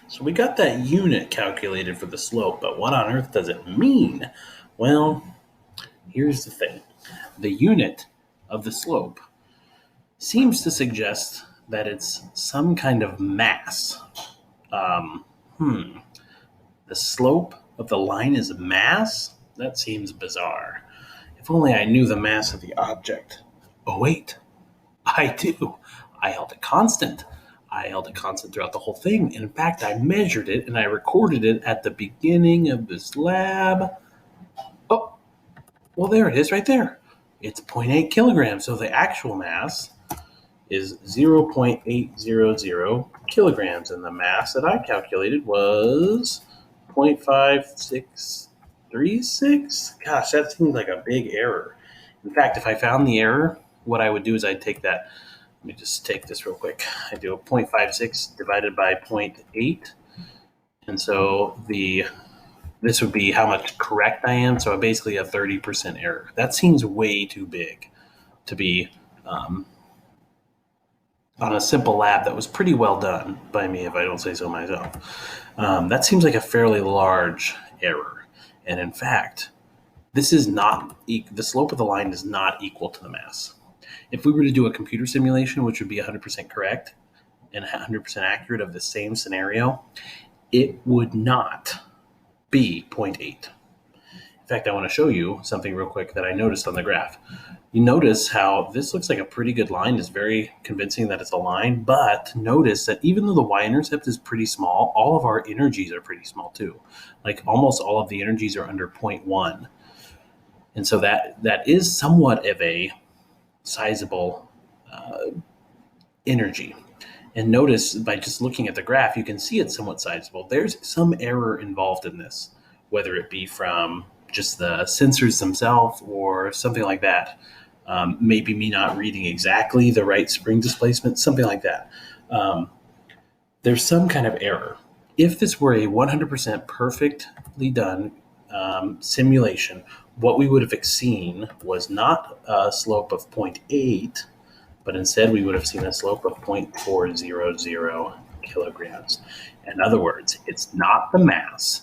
So we got that unit calculated for the slope, but what on earth does it mean? Well, here's the thing. The unit of the slope seems to suggest that it's some kind of mass. Um, hmm. The slope of the line is mass? That seems bizarre. If only I knew the mass of the object. Oh, wait. I do. I held it constant. I held it constant throughout the whole thing. In fact, I measured it and I recorded it at the beginning of this lab. Oh, well, there it is right there. It's zero point 0.8 kilograms. So the actual mass is 0.800 kilograms. And the mass that I calculated was 0.5636. Gosh, that seems like a big error. In fact, if I found the error, what I would do is I'd take that. Let me just take this real quick. I do a 0.56 divided by 0.8. And so this would be how much correct I am. So basically a 30% error. That seems way too big to be on a simple lab that was pretty well done by me, if I don't say so myself. That seems like a fairly large error. And in fact, this is not, the slope of the line is not equal to the mass. If we were to do a computer simulation, which would be 100% correct and 100% accurate of the same scenario, it would not be 0.8. In fact, I want to show you something real quick that I noticed on the graph. You notice how this looks like a pretty good line. It's very convincing that it's a line, but notice that even though the y-intercept is pretty small, all of our energies are pretty small too. Like almost all of the energies are under 0.1. And so that is somewhat of a sizable energy. And notice by just looking at the graph, you can see it's somewhat sizable. There's some error involved in this, whether it be from just the sensors themselves or something like that. Maybe me not reading exactly the right spring displacement, something like that. There's some kind of error. If this were a 100% perfectly done simulation, what we would have seen was not a slope of 0.8, but instead we would have seen a slope of 0.400 kilograms. In other words, it's not the mass,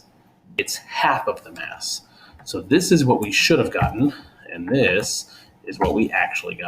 it's half of the mass. So this is what we should have gotten, and this is what we actually got.